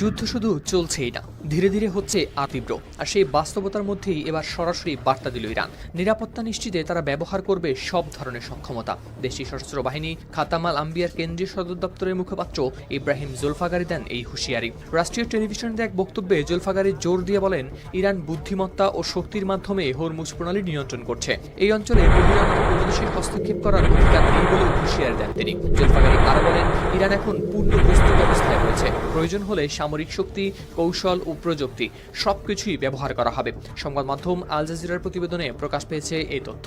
যুদ্ধ শুধু চলছেই না, ধীরে ধীরে হচ্ছে তীব্র। আর সেই বাস্তবতার মধ্যেই এবার সরাসরি বার্তা দিল ইরান। নিরাপত্তা নিশ্চিতে তারা ব্যবহার করবে সব ধরনের সক্ষমতা। দেশটির সশস্ত্র বাহিনী খাতাম আল আম্বিয়ার কেন্দ্রীয় সদর দপ্তরের মুখপাত্র ইব্রাহিম জুলফাগারি দেন এই হুঁশিয়ারি। রাষ্ট্রীয় টেলিভিশনের এক বক্তব্যে জুলফাগারি জোর দিয়ে বলেন, ইরান বুদ্ধিমত্তা ও শক্তির মাধ্যমে হরমুজ প্রণালী নিয়ন্ত্রণ করছে। এই অঞ্চলে বহিরাগত কোনো দেশের হস্তক্ষেপ করার অধিকার নেই বলেও হুঁশিয়ারি দেন তিনি। জুলফাগারি আরও বলেন, ইরান এখন পূর্ণ প্রস্তুত অবস্থায় রয়েছে। প্রয়োজন হলে সামরিক শক্তি, কৌশল ও প্রযুক্তি সবকিছুই ব্যবহার করা হবে। সংবাদ মাধ্যম আল জাজিরার প্রতিবেদনে প্রকাশ পেয়েছে এই তথ্য।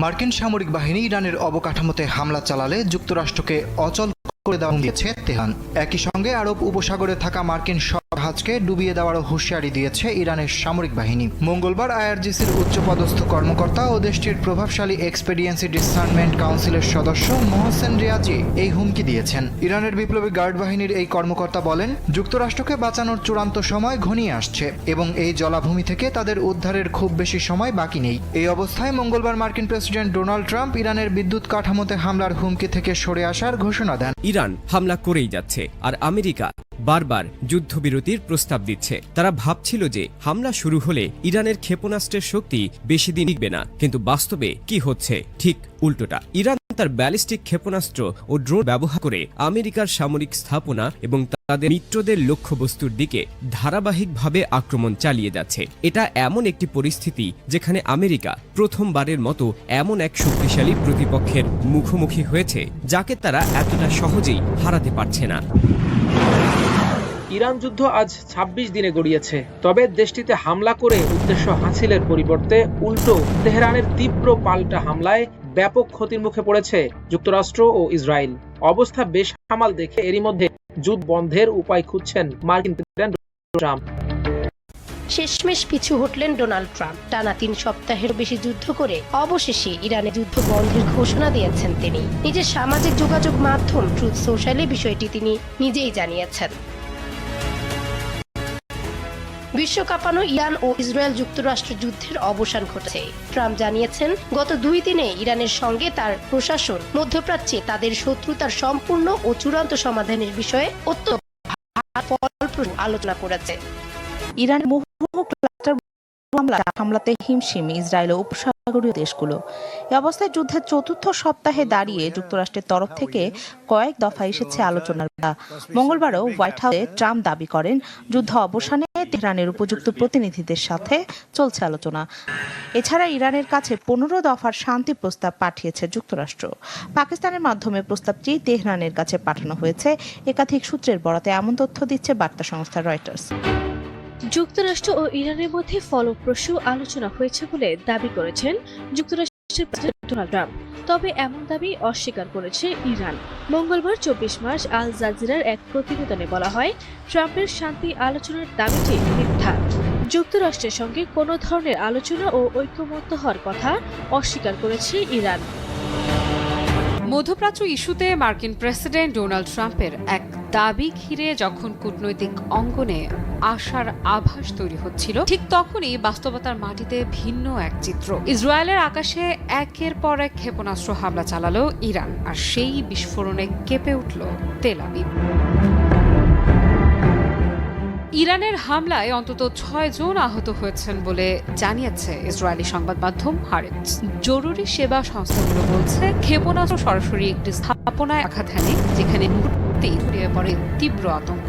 মার্কিন সামরিক বাহিনী ইরানের অবকাঠামোতে হামলা চালালে যুক্তরাষ্ট্রকে অচল করে দেওয়া দিয়েছে তেহরান। একই সঙ্গে আরব উপসাগরে থাকা মার্কিন জাহাজকে ডুবিয়ে দেওয়ারও হুঁশিয়ারি দিয়েছে ইরানের সামরিক বাহিনী। মঙ্গলবার আইআরজিসির উচ্চপদস্থ কর্মকর্তা ও দেশটির প্রভাবশালী এক্সপেডিয়েন্সি ডিসার্নমেন্ট কাউন্সিলের সদস্য মোহসেন রিয়াজি এই হুমকি দিয়েছেন। ইরানের বিপ্লবী গার্ড বাহিনীর এই কর্মকর্তা বলেন, যুক্তরাষ্ট্রকে বাঁচানোর চূড়ান্ত সময় ঘনিয়ে আসছে এবং এই জলাভূমি থেকে তাদের উদ্ধারের খুব বেশি সময় বাকি নেই। এই অবস্থায় মঙ্গলবার মার্কিন প্রেসিডেন্ট ডোনাল্ড ট্রাম্প ইরানের বিদ্যুৎ কাঠামোতে হামলার হুমকি থেকে সরে আসার ঘোষণা দেন। ইরান হামলা করেই যাচ্ছে, আর আমেরিকা বারবার যুদ্ধবিরতির প্রস্তাব দিচ্ছে। তারা ভাবছিল যে হামলা শুরু হলে ইরানের ক্ষেপণাস্ত্রের শক্তি বেশি দিন টিকবে না, কিন্তু বাস্তবে কি হচ্ছে ঠিক উল্টোটা। ইরান তার ব্যালিস্টিক ক্ষেপণাস্ত্র ও ড্রোন ব্যবহার করে আমেরিকার সামরিক স্থাপনা এবং তাদের মিত্রদের লক্ষ্যবস্তুর দিকে ধারাবাহিকভাবে আক্রমণ চালিয়ে যাচ্ছে। এটা এমন একটি পরিস্থিতি যেখানে আমেরিকা প্রথমবারের মতো এমন এক শক্তিশালী প্রতিপক্ষের মুখোমুখি হয়েছে যাকে তারা এতটা সহজেই হারাতে পারছে না। ইরান যুদ্ধ আজ 26 দিনে গড়িয়েছে, তবে দেশটিতে হামলা করে উদ্দেশ্য হাসিলের পরিবর্তে উল্টো তেহরানের তীব্র পাল্টা হামলায় ব্যাপক ক্ষতির মুখে পড়েছে যুক্তরাষ্ট্র ও ইসরায়েল। অবস্থা বেসামাল দেখে এরই মধ্যে যুদ্ধ বন্ধের উপায় খুঁজছেন মার্কিন প্রেসিডেন্ট ট্রাম্প। শেষমেশ পিছু হটলেন ডোনাল্ড ট্রাম্প। টানা 3 সপ্তাহের বেশি যুদ্ধ করে অবশেষে ইরানে যুদ্ধ বন্ধের ঘোষণা দিয়েছেন তিনি। নিজের সামাজিক যোগাযোগ মাধ্যম ট্রুথ সোশ্যালে বিষয়টি তিনি নিজেই জানিয়েছেন। বিশ্ব কাঁপানো ইরান ও ইসরায়েল যুক্তরাষ্ট্র যুদ্ধের অবসান ঘটেছে। ট্রাম্প জানিয়েছেন গত 2 দিনে ইরানের সঙ্গে তার প্রশাসন মধ্যপ্রাচ্যে তাদের শত্রুতার সম্পূর্ণ ও চূড়ান্ত সমাধানের বিষয়ে অত্যন্ত ফলপ্রসূ আলোচনা করেছে। ইরানের মুহুর্মুহু ক্লাস্টার হামলাতে হিমশিম ইসরায়েল ও উপসাগরীয় দেশগুলো। এই অবস্থায় যুদ্ধের 4র্থ সপ্তাহে দাঁড়িয়ে যুক্তরাষ্ট্রের তরফ থেকে কয়েক দফা এসেছে আলোচনার। মঙ্গলবারও হোয়াইট হাউসে ট্রাম্প দাবি করেন যুদ্ধ অবসানে তেহরানের উপযুক্ত প্রতিনিধিদের সাথে চলছে আলোচনা। এছাড়া ইরানের কাছে 15 দফার শান্তি প্রস্তাব পাঠিয়েছে যুক্তরাষ্ট্র। পাকিস্তানের মাধ্যমে প্রস্তাবটি তেহরানের কাছে পাঠানো হয়েছে। একাধিক সূত্রের বরাতে এমন তথ্য দিচ্ছে বার্তা সংস্থা রয়টার্স। যুক্তরাষ্ট্র ও ইরানের মধ্যে ফলপ্রসূ আলোচনা হয়েছে বলে দাবি করেছেন যুক্তরাষ্ট্রের প্রেসিডেন্ট ডোনাল্ড ট্রাম্প। তবে এমন দাবি অস্বীকার করেছে ইরান। মঙ্গলবার 24 মার্চ আল জাজিরার এক প্রতিবেদনে বলা হয়, ট্রাম্পের শান্তি আলোচনার দাবিটি মিথ্যা। যুক্তরাষ্ট্রের সঙ্গে কোনো ধরনের আলোচনা ও ঐকমত্য হওয়ার কথা অস্বীকার করেছে ইরান। মধ্যপ্রাচ্য ইস্যুতে মার্কিন প্রেসিডেন্ট ডোনাল্ড ট্রাম্পের এক দাবি ঘিরে যখন কূটনৈতিক অঙ্গনে আশার আভাস তৈরি হচ্ছিল, ঠিক তখনই বাস্তবতার মাটিতে ভিন্ন এক চিত্র। ইসরায়েলের আকাশে একের পর এক ক্ষেপণাস্ত্র হামলা চালালো ইরান, আর সেই বিস্ফোরণে কেঁপে উঠল তেল আবিব। ইরানের হামলায় অন্তত 6 জন আহত হয়েছেন বলে জানিয়েছে ইসরায়েলি সংবাদ মাধ্যম হারেটস। জরুরি সেবা সংস্থাগুলো বলছে ক্ষেপণাস্ত্র সরাসরি একটি স্থাপনায় আঘাত হানে, যেখানে মুহূর্তেই ছড়িয়ে পড়ে তীব্র আতঙ্ক।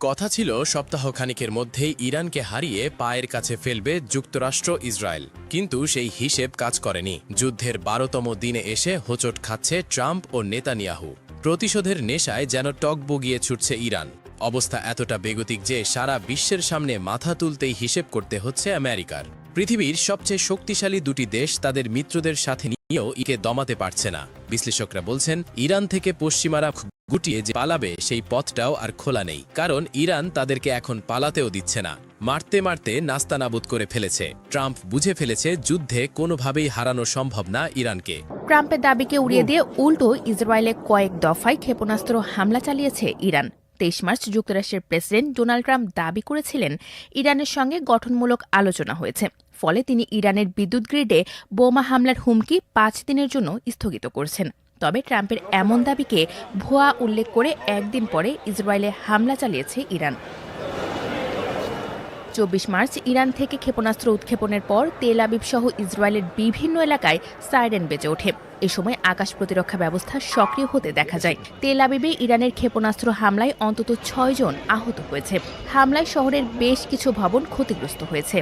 কথা ছিল সপ্তাহখানেকের মধ্যেই ইরানকে হারিয়ে পায়ের কাছে ফেলবে যুক্তরাষ্ট্র ইসরায়েল, কিন্তু সেই হিসেব কাজ করেনি। যুদ্ধের 12তম দিনে এসে হোঁচট খাচ্ছে ট্রাম্প ও নেতানিয়াহু। প্রতিশোধের নেশায় যেন টক বগিয়ে ছুটছে ইরান। অবস্থা এতটা বেগতিক যে সারা বিশ্বের সামনে মাথা তুলতেই হিসেব করতে হচ্ছে আমেরিকার। পৃথিবীর সবচেয়ে শক্তিশালী দুটি দেশ তাদের মিত্রদের সাথে নিয়েও ইকে দমাতে পারছে না। বিশ্লেষকরা বলছেন ইরান থেকে পশ্চিমারা গুটিয়ে যে পালাবে সেই পথটাও আর খোলা নেই, কারণ ইরান তাদেরকে এখন পালাতেও দিচ্ছে না। মারতে মারতে নাস্তানাবুদ করে ফেলেছে। ট্রাম্প বুঝে ফেলেছে যুদ্ধে কোনোভাবেই হারানো সম্ভব না ইরানকে। ট্রাম্পের দাবিকে উড়িয়ে দিয়ে উল্টো ইসরায়েলে কয়েক দফায় ক্ষেপণাস্ত্র হামলা চালিয়েছে ইরান। 23 মার্চ যুক্তরাষ্ট্রের প্রেসিডেন্ট ডোনাল্ড ট্রাম্প দাবি করেছিলেন ইরানের সঙ্গে গঠনমূলক আলোচনা হয়েছে। ফলে তিনি ইরানের বিদ্যুৎ গ্রিডে বোমা হামলার হুমকি 5 দিনের জন্য স্থগিত করেছেন। তবে ট্রাম্পের এমন দাবিকে ভুয়া উল্লেখ করে একদিন পরে ইসরায়েলে হামলা চালিয়েছে ইরান। 24 মার্চ ইরান থেকে ক্ষেপণাস্ত্র উৎক্ষেপণের পর তেল আবিব সহ ইসরায়েলের বিভিন্ন এলাকায় সাইরেন বেজে ওঠে। এ সময় আকাশ প্রতিরক্ষা ব্যবস্থা সক্রিয় হতে দেখা যায়। তেল আবিবে ইরানের ক্ষেপণাস্ত্র হামলায় অন্তত 6 জন আহত হয়েছে। হামলায় শহরের বেশ কিছু ভবন ক্ষতিগ্রস্ত হয়েছে।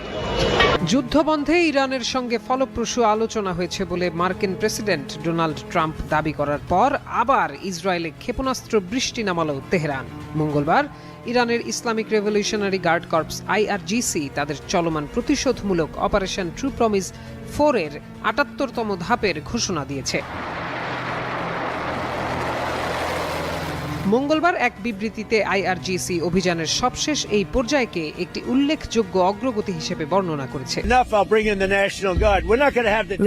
যুদ্ধবন্ধে ইরানের সঙ্গে ফলপ্রসূ আলোচনা হয়েছে বলে মার্কিন প্রেসিডেন্ট ডোনাল্ড ট্রাম্প দাবি করার পর আবার ইসরায়েলে ক্ষেপণাস্ত্র বৃষ্টি নামালো তেহরান। মঙ্গলবার ইরানের Islamic Revolutionary Guard Corps IRGC তাদের চলমান প্রতিশোধমূলক অপারেশন ট্রু প্রমিস 4 এর 78তম ধাপের ঘোষণা দিয়েছে। মঙ্গলবার এক বিবৃতিতে IRGC অভিযানের সবশেষ এই পর্যায়কে একটি উল্লেখযোগ্য অগ্রগতি হিসেবে বর্ণনা করেছে।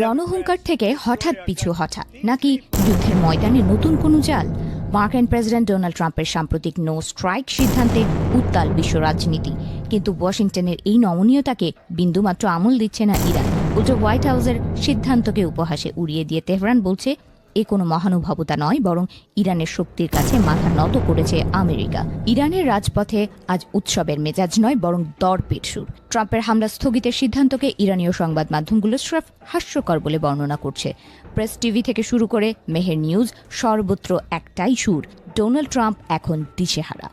রণহুঙ্কার থেকে হঠাৎ পিছু হঠা, নাকি যুদ্ধের ময়দানে নতুন কোনো চাল? মার্কিন প্রেসিডেন্ট ডোনাল্ড ট্রাম্পের সাম্প্রতিক নো স্ট্রাইক সিদ্ধান্তে উত্তাল বিশ্ব রাজনীতি। কিন্তু ওয়াশিংটনের এই নমনীয়তাকে বিন্দুমাত্র আমল দিচ্ছে না ইরান। উল্টো হোয়াইট হাউসের সিদ্ধান্তকে উপহাসে উড়িয়ে দিয়ে তেহরান বলছে এ কোনো মহানুভবতা নয়, বরং ইরানের শক্তির কাছে মাথা নত করেছে আমেরিকা। ইরানের রাজপথে আজ উৎসবের মেজাজ নয়, বরং দরপেট সুর। ট্রাম্পের হামলা স্থগিতের সিদ্ধান্তকে ইরানীয় সংবাদ মাধ্যমগুলো স্রেফ হাস্যকর বলে বর্ণনা করছে। প্রেস টিভি থেকে শুরু করে মেহের নিউজ, সর্বত্র একটাই সুর, ডোনাল্ড ট্রাম্প এখন দিশেহারা।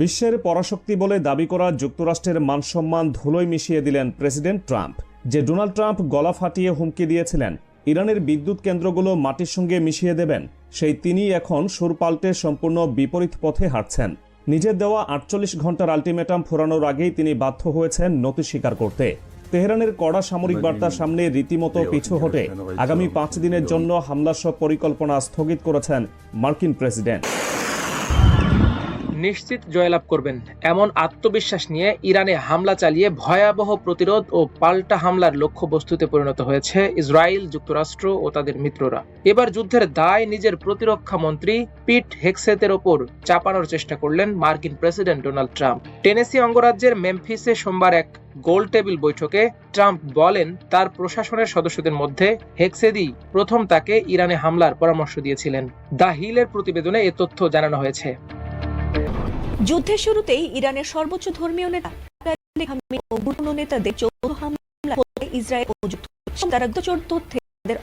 বিশ্বের পরাশক্তি বলে দাবি করা যুক্তরাষ্ট্রের মানসম্মান ধুলোয় মিশিয়ে দিলেন প্রেসিডেন্ট ট্রাম্প। যে ডোনাল্ড ট্রাম্প গলা ফাটিয়ে হুমকি দিয়েছিলেন ইরানের বিদ্যুৎ কেন্দ্রগুলো মাটির সঙ্গে মিশিয়ে দেবেন, সেই তিনি এখন সুর পাল্টে সম্পূর্ণ বিপরীত পথে হাঁটছেন। নিজের দেওয়া 48 ঘন্টার আলটিমেটাম ফুরানোর আগেই তিনি বাধ্য হয়েছেন নতি স্বীকার করতে। তেহরানের কড়া সামরিক বার্তার সামনে রীতিমতো পিছু হটে আগামী 5 দিনের জন্য হামলার সব পরিকল্পনা স্থগিত করেছেন মার্কিন প্রেসিডেন্ট। নিশ্চিত জয়লাভ করবেন এমন আত্মবিশ্বাস নিয়ে ইরানে হামলা চালিয়ে ভয়াবহ প্রতিরোধ ও পাল্টা হামলার লক্ষ্যবস্তুতে পরিণত হয়েছে ইসরায়েল, যুক্তরাষ্ট্র ও তাদের মিত্ররা। এবার যুদ্ধের দায় নিজের প্রতিরক্ষা মন্ত্রী পিট হেগসেথের ওপর চাপানোর চেষ্টা করলেন মার্কিন প্রেসিডেন্ট ডোনাল্ড ট্রাম্প। টেনেসি অঙ্গরাজ্যের মেমফিসে সোমবার এক গোল টেবিল বৈঠকে ট্রাম্প বলেন তার প্রশাসনের সদস্যদের মধ্যে হেগসেদি প্রথম তাকে ইরানে হামলার পরামর্শ দিয়েছিলেন। দ্য হিলের প্রতিবেদনে এ তথ্য জানানো হয়েছে। যুদ্ধের শুরুতেই ইরানের সর্বোচ্চ ধর্মীয় নেতা ও গুরুত্বপূর্ণ নেতাদের যৌথ হামলা ইসরায়েল ও যুক্তরাষ্ট্র তারা গুপ্তচর তথ্যে তাদের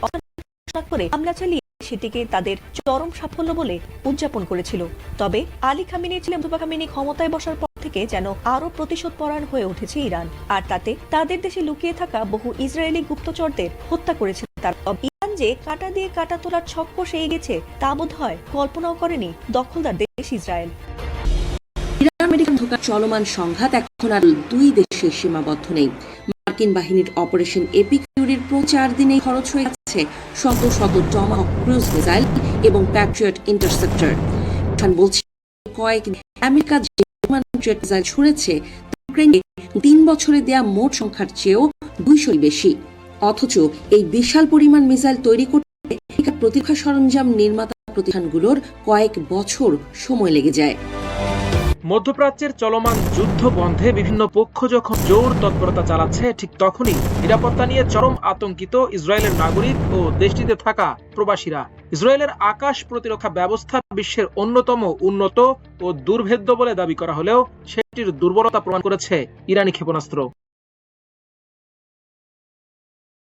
করে হামলা চালিয়ে সেটিকে তাদের চরম সাফল্য বলে উদযাপন করেছিল। তবে আলী খামেনি ছিলেন খামেনি ক্ষমতায় বসার পর থেকে যেন আরো প্রতিশোধ পরায়ণ হয়ে উঠেছে ইরান, আর তাতে তাদের দেশে লুকিয়ে থাকা বহু ইসরায়েলি গুপ্তচরদের হত্যা করেছে তারা। ইরান যে কাঁটা দিয়ে কাঁটা তোলার ছক কষে গেছে তা বোধ হয় কল্পনাও করেনি দখলদার দেশ ইসরায়েল। ইরান আমেরিকার ধোঁকা চলমান সংঘাত এখন আর দুই দেশে সীমাবদ্ধ নেই। মার্কিন বাহিনীর অপারেশন এপিক ফিউরির 4 দিনেই খরচ হয়ে গেছে শত শত টমাহক ক্রুজ মিসাইল এবং প্যাট্রিয়ট ইন্টারসেপ্টর। বলছে কয়েক আমেরিকা যে মিসাইল ছুড়েছে ইউক্রেনে 3 বছরে দেয়া মোট সংখ্যার চেয়েও 200 বেশি। অথচ এই বিশাল পরিমাণ মিসাইল তৈরি করতে প্রতিরক্ষা সরঞ্জাম নির্মাতা প্রতিষ্ঠানগুলোর কয়েক বছর সময় লেগে যায়। মধ্যপ্রাচ্যের চলমান যুদ্ধ বন্ধে বিভিন্ন পক্ষ যখন জোর তৎপরতা চালাচ্ছে, ঠিক তখনই নিরাপত্তা নিয়ে চরম আতঙ্কিত ইসরায়েলের নাগরিক ও দেশটিতে থাকা প্রবাসীরা। ইসরায়েলের আকাশ প্রতিরক্ষা ব্যবস্থা বিশ্বের অন্যতম উন্নত ও দুর্ভেদ্য বলে দাবি করা হলেও সেটির দুর্বলতা প্রমাণ করেছে ইরানি ক্ষেপণাস্ত্র।